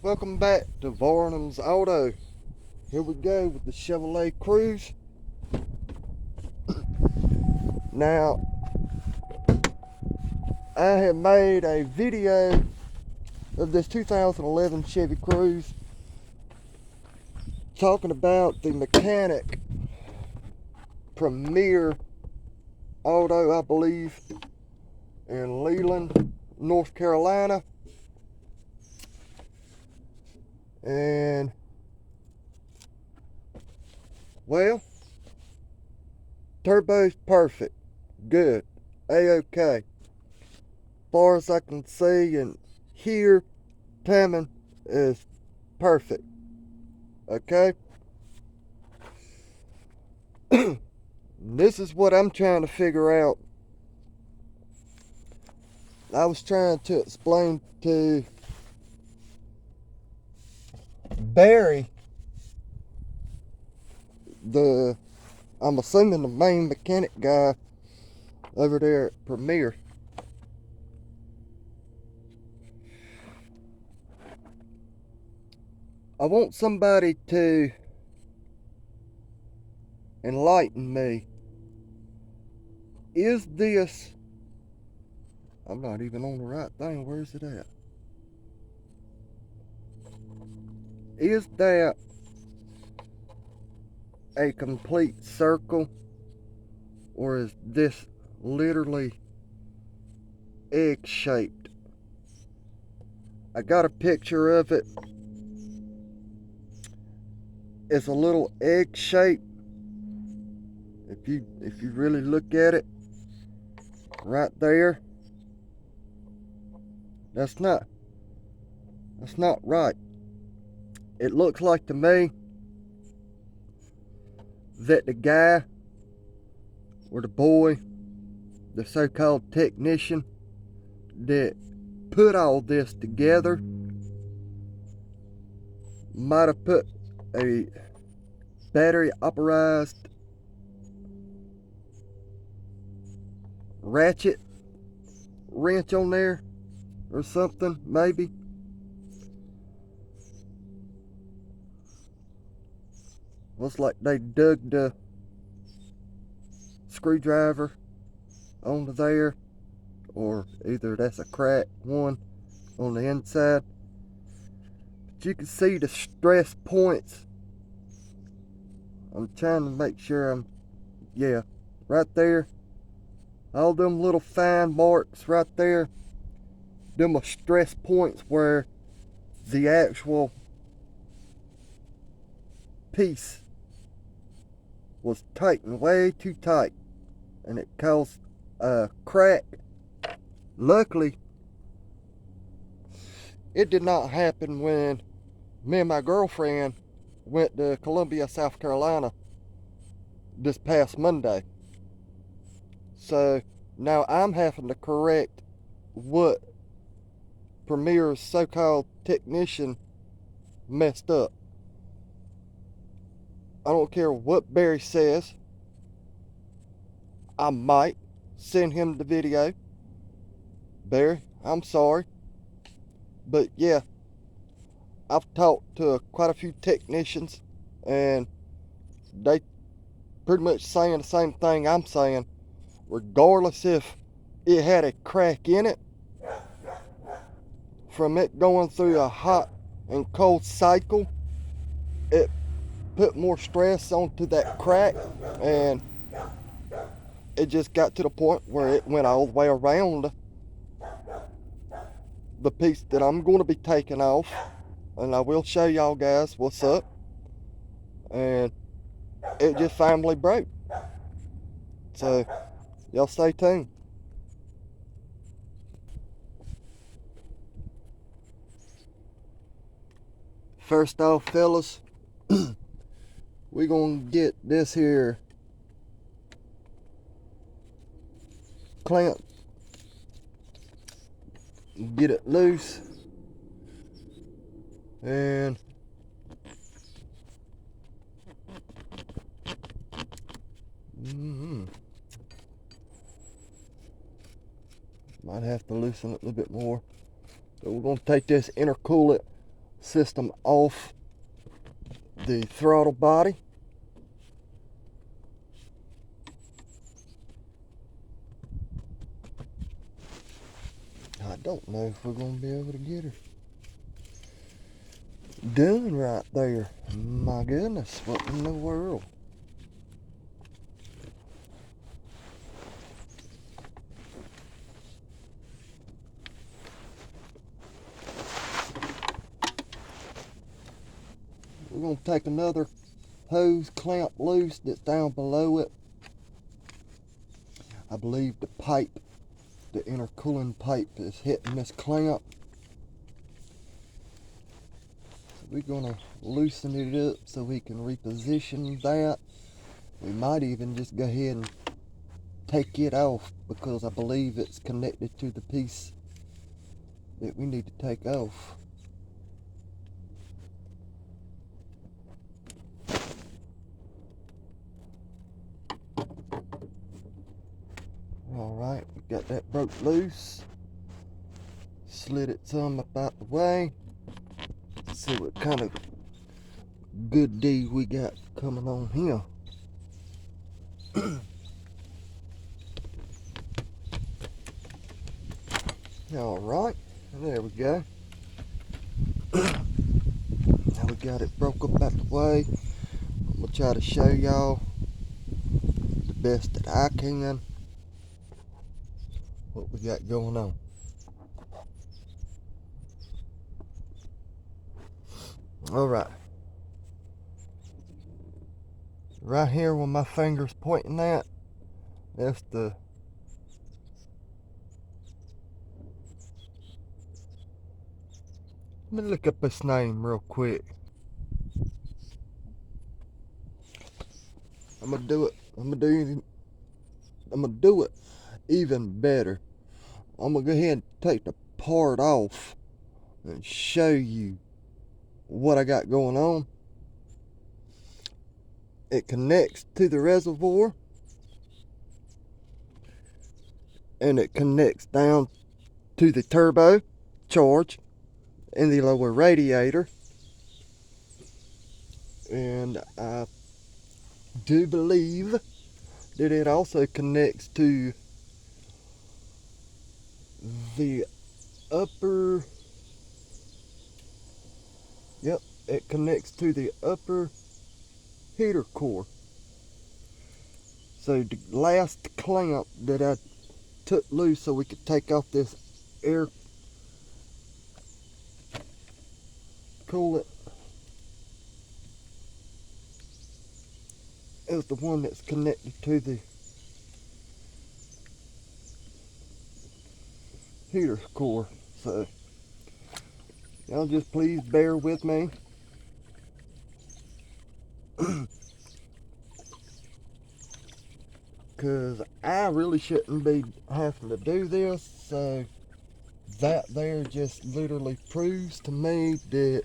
Welcome back to Varnum's Auto. Here we go with the Chevrolet Cruze. Now, I have made a video of this 2011 Chevy Cruze talking about the mechanic Premier Auto, I believe, in Leland, North Carolina. And well, turbo's perfect, good, a-okay. Far as I can see and hear, timing is perfect. Okay. This is what I'm trying to figure out. I was trying to explain to Barry, I'm assuming the main mechanic guy over there at Premier. I want somebody to enlighten me. Is this, I'm not even on the right thing, where's it at? Is that a complete circle, or is this literally egg-shaped? I got a picture of it. It's a little egg shape. If you really look at it right there, that's not right. It looks like to me that the guy or the boy, the so-called technician that put all this together, might have put a battery operated ratchet wrench on there or something, maybe. Looks like they dug the screwdriver onto there, or either that's a crack one on the inside. But you can see the stress points. I'm trying to make sure yeah, right there. All them little fine marks right there, them are stress points where the actual piece was tightened way too tight and it caused a crack. Luckily, it did not happen when me and my girlfriend went to Columbia, South Carolina this past Monday. So now I'm having to correct what Premier's so-called technician messed up. I don't care what Barry says. I might send him the video. Barry, I'm sorry. But yeah, I've talked to quite a few technicians and they pretty much saying the same thing I'm saying. Regardless if it had a crack in it, from it going through a hot and cold cycle, it put more stress onto that crack, and it just got to the point where it went all the way around the piece that I'm going to be taking off, and I will show y'all guys what's up. And it just finally broke. So y'all stay tuned. First off, fellas, we're gonna get this here clamp, get it loose, and might have to loosen it a little bit more. So we're gonna take this intercoolant system off the throttle body. I don't know if we're going to be able to get her done right there. My goodness, what in the world? We're going to take another hose clamp loose that's down below it. I believe the pipe, the intercooling pipe, is hitting this clamp. So we're going to loosen it up so we can reposition that. We might even just go ahead and take it off because I believe it's connected to the piece that we need to take off. Alright, we got that broke loose. Slid it some up out the way. Let's see what kind of good deed we got coming on here. Alright, there we go. Now we got it broke up out the way. I'm going to try to show y'all the best that I can what we got going on. Alright. Right here where my finger's pointing at, that's the let me look up this name real quick. I'm gonna do it even better. I'm gonna go ahead and take the part off and show you what I got going on. It connects to the reservoir and it connects down to the turbo charge in the lower radiator, and I do believe that it also connects to the upper, yep, it connects to the upper heater core. So the last clamp that I took loose so we could take off this air coolant is the one that's connected to the heater core. So y'all just please bear with me. Because I really shouldn't be having to do this. So that there just literally proves to me that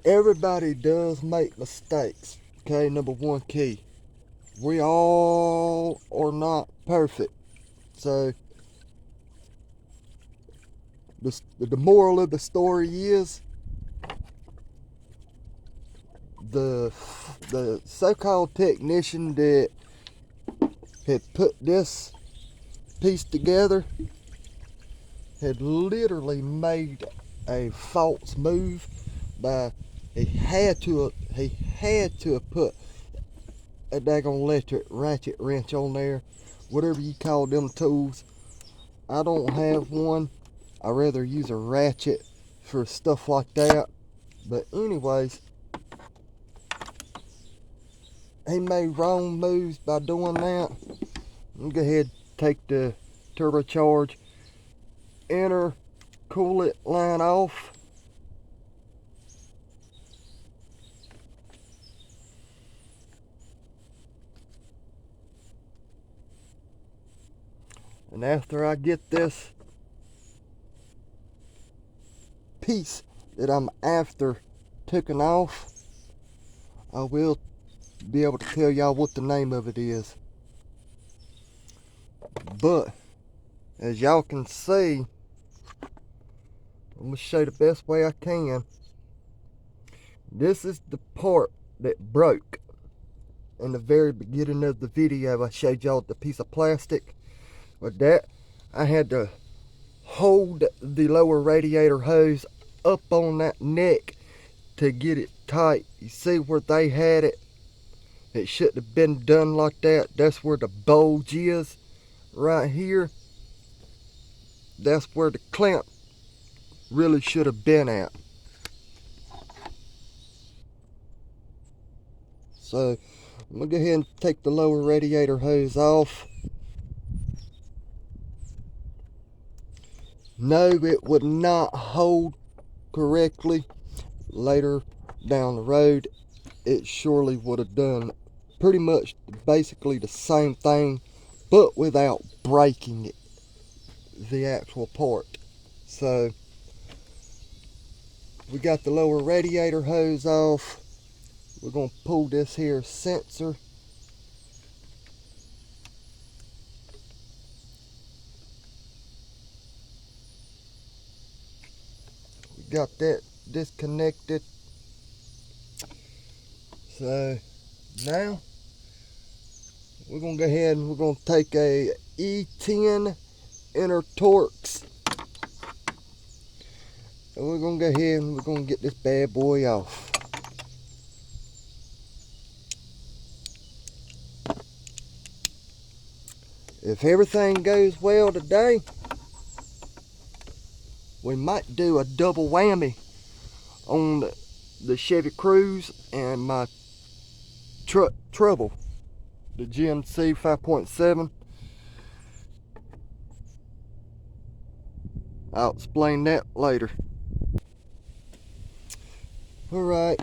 everybody does make mistakes. Okay, number one key. We all are not perfect. So the moral of the story is the so-called technician that had put this piece together had literally made a false move by he had to have put a daggone electric ratchet wrench on there, whatever you call them tools. I don't have one. I rather use a ratchet for stuff like that. But anyways, he made wrong moves by doing that. I'm gonna go ahead and take the turbocharge inner coolant line off. And after I get this piece that I'm after taken off, I will be able to tell y'all what the name of it is. But as y'all can see, I'm going to show the best way I can. This is the part that broke. In the very beginning of the video, I showed y'all the piece of plastic. With that, I had to hold the lower radiator hose up on that neck to get it tight. You see where they had it? It shouldn't have been done like that. That's where the bulge is, right here. That's where the clamp really should have been at. So I'm gonna go ahead and take the lower radiator hose off. No, it would not hold correctly. Later down the road, it surely would have done pretty much basically the same thing, but without breaking it, the actual part. So we got the lower radiator hose off. We're going to pull this here sensor. We got that disconnected. So now we're going to go ahead and we're going to take a E10 inner Torx. And we're going to go ahead and we're going to get this bad boy off. If everything goes well today, we might do a double whammy on the Chevy Cruze and my trouble, the GMC 5.7. I'll explain that later. Alright,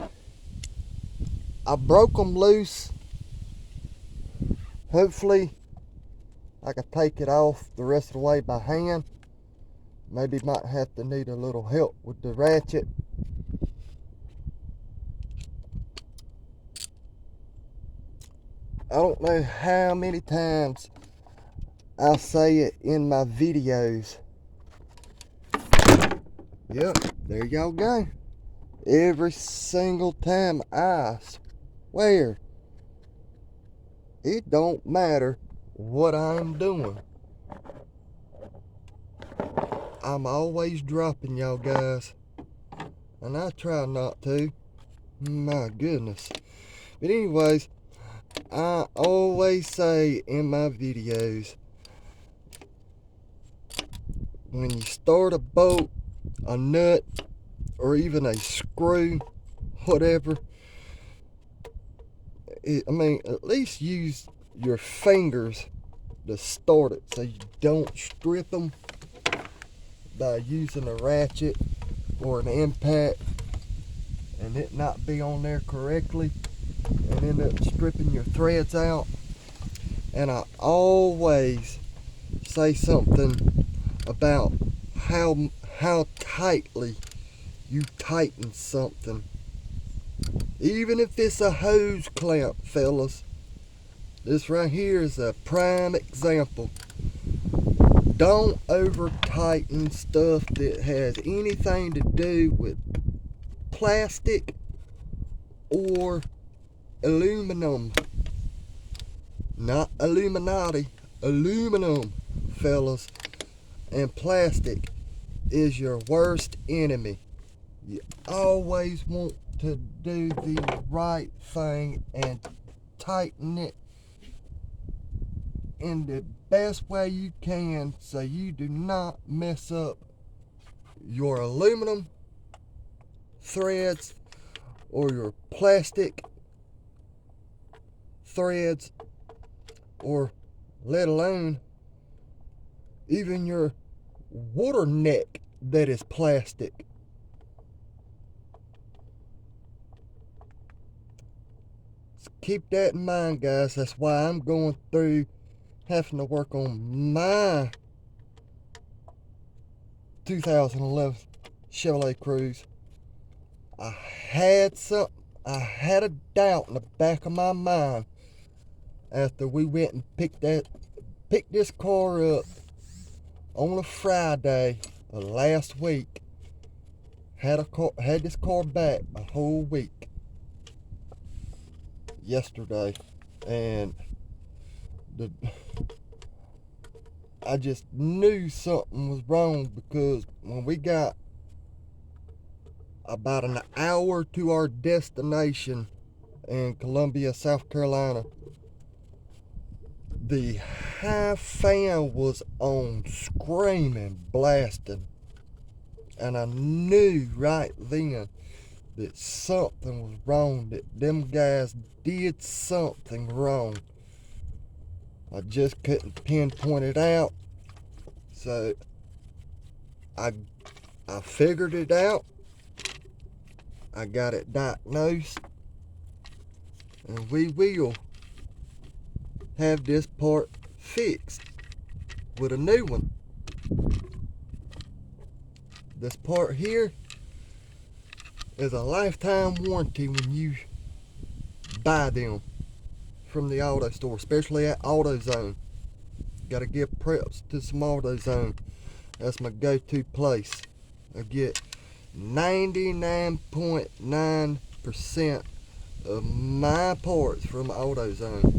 I broke them loose. Hopefully I can take it off the rest of the way by hand. Maybe might have to need a little help with the ratchet. I don't know how many times I say it in my videos. Yep, there y'all go. Every single time, I swear. It don't matter what I'm doing. I'm always dropping y'all guys. And I try not to. My goodness. But anyways, I always say in my videos, when you start a bolt, a nut, or even a screw, whatever, at least use your fingers to start it so you don't strip them by using a ratchet or an impact and it not be on there correctly and end up stripping your threads out. And I always say something about how tightly you tighten something. Even if it's a hose clamp, fellas. This right here is a prime example. Don't over tighten stuff that has anything to do with plastic or aluminum. Not Illuminati, aluminum, fellas. And plastic is your worst enemy. You always want to do the right thing and tighten it in the best way you can so you do not mess up your aluminum threads or your plastic threads, or let alone even your water neck that is plastic. So keep that in mind, guys. That's why I'm going through having to work on my 2011 Chevrolet Cruze. I had a doubt in the back of my mind after we went and picked this car up on a Friday of last week. Had this car back a whole week yesterday, and I just knew something was wrong, because when we got about an hour to our destination in Columbia, South Carolina, the high fan was on, screaming, blasting, and I knew right then that something was wrong, that them guys did something wrong. I just couldn't pinpoint it out, so I figured it out. I got it diagnosed, and we will have this part fixed with a new one. This part here is a lifetime warranty when you buy them from the auto store, especially at AutoZone. Gotta give preps to some AutoZone. That's my go-to place. I get 99.9% of my parts from AutoZone.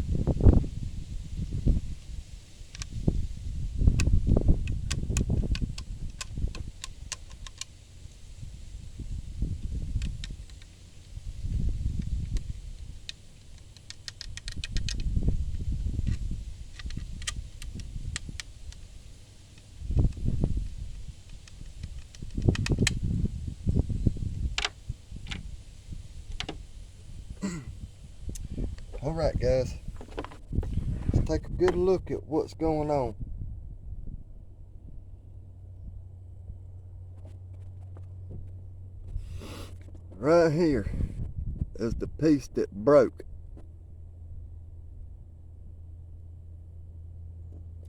Alright guys, let's take a good look at what's going on. Right here is the piece that broke.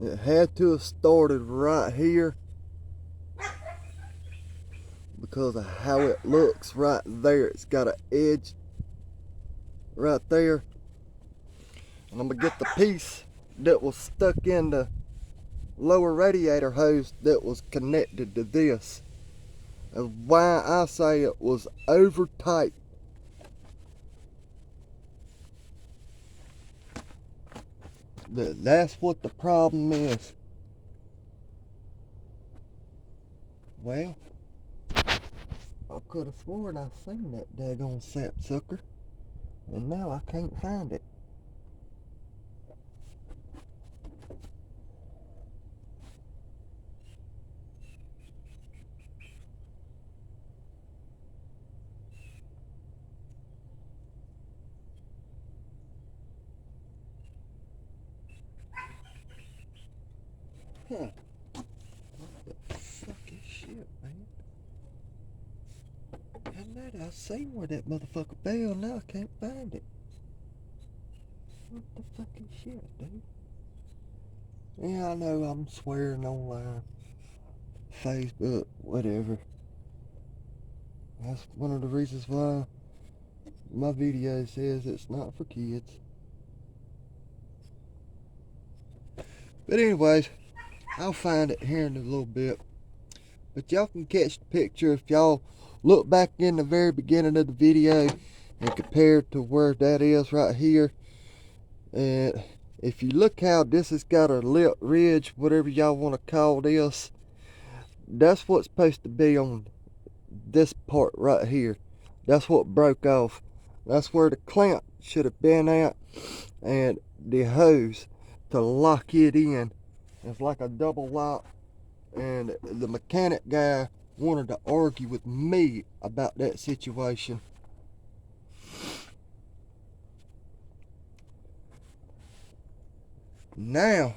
It had to have started right here because of how it looks right there. It's got an edge right there. And I'm gonna get the piece that was stuck in the lower radiator hose that was connected to this. That's why I say it was over tight. That's what the problem is. Well, I could have sworn I seen that daggone sapsucker, and now I can't find it. Huh. What the fucking shit, man? I know I seen where that motherfucker fell, now I can't find it. What the fucking shit, dude? Yeah, I know I'm swearing online. Facebook, whatever. That's one of the reasons why my video says it's not for kids. But anyways, I'll find it here in a little bit. But y'all can catch the picture if y'all look back in the very beginning of the video and compare it to where that is right here. And if you look how this has got a lip ridge, whatever y'all want to call this, that's what's supposed to be on this part right here. That's what broke off. That's where the clamp should have been at, and the hose to lock it in. It's like a double lock, and the mechanic guy wanted to argue with me about that situation. Now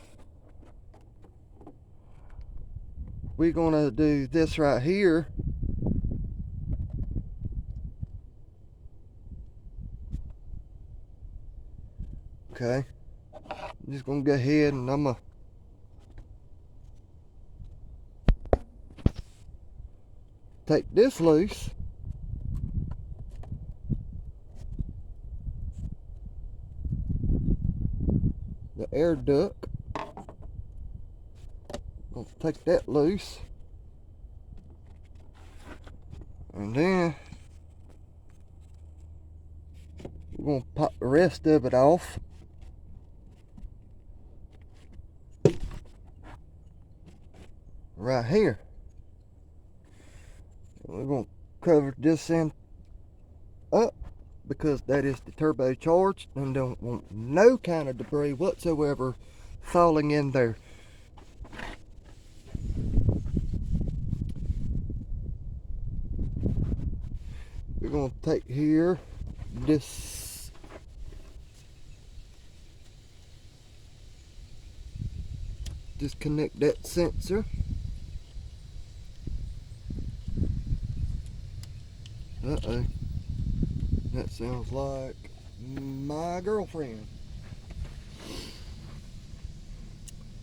we're gonna do this right here. Okay, I'm just gonna go ahead and I'm gonna take this loose. The air duct. Gonna take that loose. And then we're going to pop the rest of it off. Right here. And we're going to cover this end up because that is the turbocharged and don't want no kind of debris whatsoever falling in there. We're going to take here this disconnect that sensor. Uh-oh. That sounds like my girlfriend.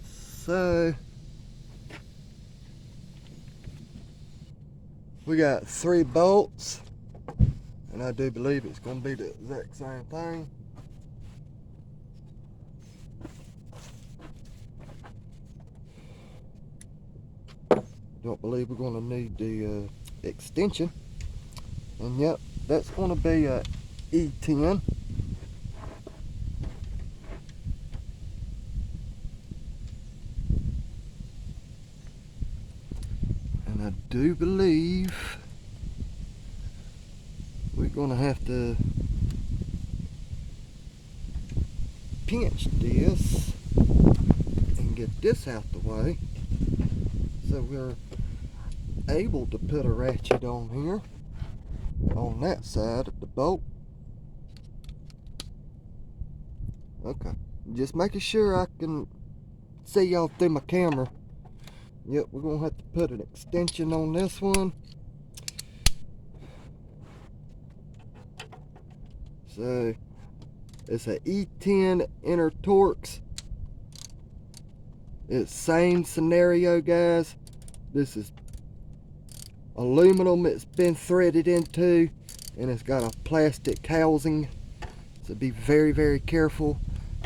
So we got 3 bolts, and I do believe it's going to be the exact same thing. Don't believe we're going to need the extension. And yep, that's going to be a E10. And I do believe we're going to have to pinch this and get this out the way so we're able to put a ratchet on here on that side of the bolt. Okay, just making sure I can see y'all through my camera. Yep, we're gonna have to put an extension on this one. So it's a E10 inner Torx. It's same scenario, guys. This is aluminum it's been threaded into, and it's got a plastic housing, so be very, very careful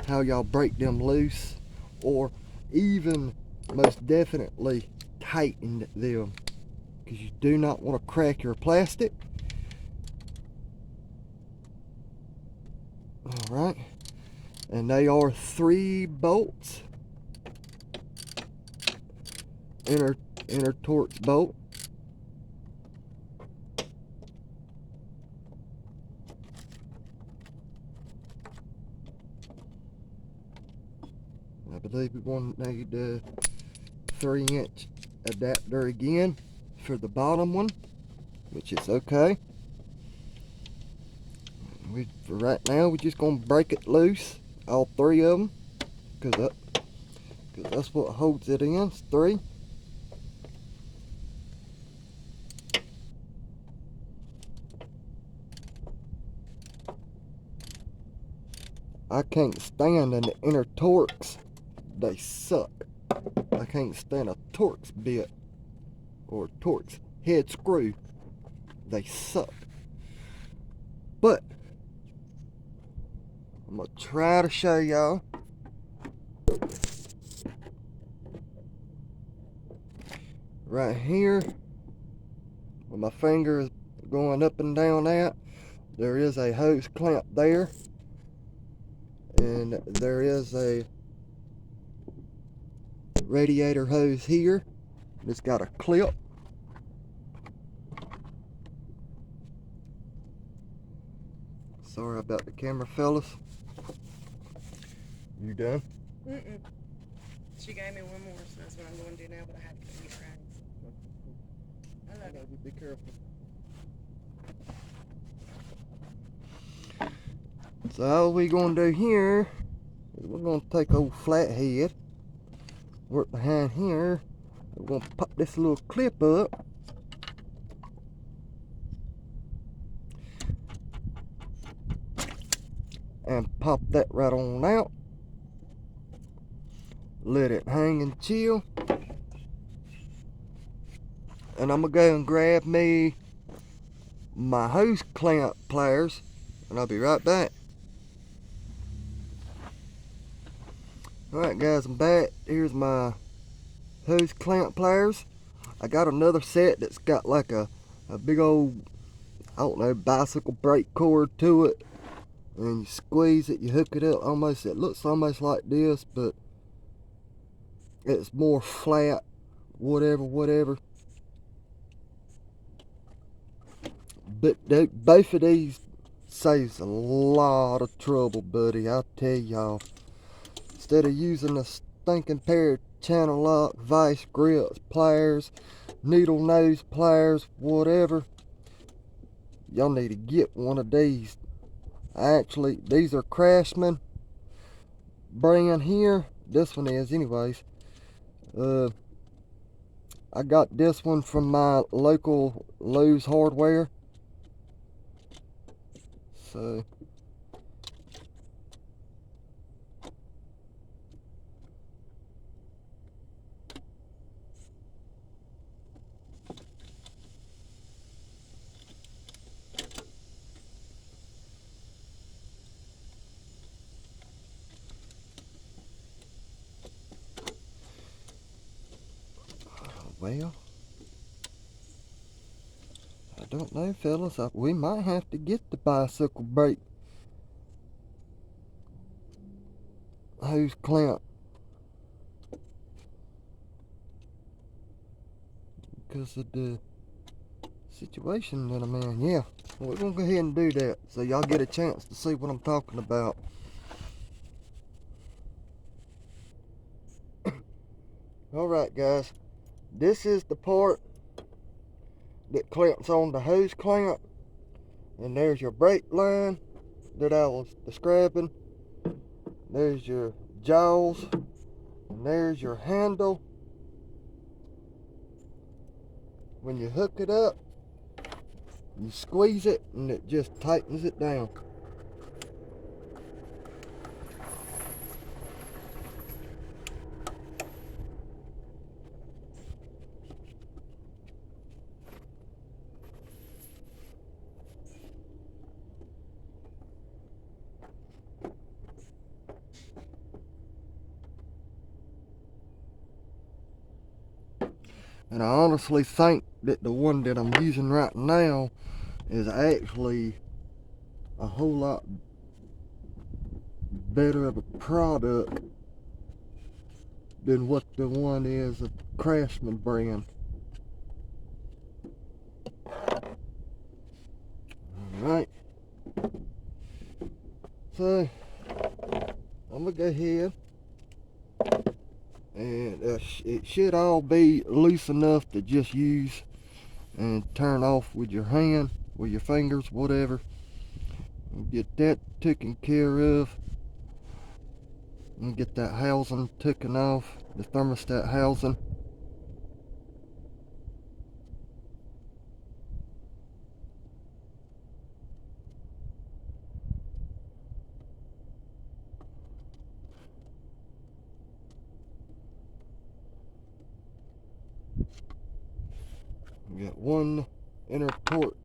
how y'all break them loose, or even most definitely tighten them, because you do not want to crack your plastic. Alright, and they are 3 bolts, inner Torx bolt. I believe we're going to need a 3-inch adapter again for the bottom one, which is okay. For right now, we're just going to break it loose, all 3 of them, because that's what holds it in. It's 3. I can't stand an inner Torx. They suck. I can't stand a Torx bit or Torx head screw. They suck. But I'm gonna try to show y'all. Right here, where my finger is going up and down at, there is a hose clamp there, and there is a radiator hose here. It's got a clip. Sorry about the camera, fellas. You done? Mm-mm. She gave me one more, so that's what I'm going to do now, but I have to get it right. I love you. Be careful. So all we gonna do here is we're gonna take old flathead, work behind here. We're gonna pop this little clip up. And pop that right on out. Let it hang and chill. And I'm gonna go and grab me my hose clamp pliers, and I'll be right back. Alright guys, I'm back. Here's my hose clamp pliers. I got another set that's got like a a big old, I don't know, bicycle brake cord to it, and you squeeze it, you hook it up almost, it looks almost like this, but it's more flat, whatever. But both of these saves a lot of trouble, buddy, I tell y'all. Instead of using a stinking pair of channel lock, vice grips, pliers, needle nose pliers, whatever, y'all need to get one of these. Actually, these are Craftsman brand here. This one is anyways. I got this one from my local Lowe's Hardware. So well, I don't know, fellas. We might have to get the bicycle brake hose clamp, because of the situation that I'm in. Yeah, we're gonna go ahead and do that, so y'all get a chance to see what I'm talking about. Alright guys, this is the part that clamps on the hose clamp, and there's your brake line that I was describing. There's your jaws, and there's your handle. When you hook it up, you squeeze it and it just tightens it down. And I honestly think that the one that I'm using right now is actually a whole lot better of a product than what the one is of Craftsman brand. Alright. So, I'm going to go ahead, and it should all be loose enough to just use and turn off with your hand, with your fingers, whatever. And get that taken care of. And get that housing taken off, the thermostat housing. We got one inner port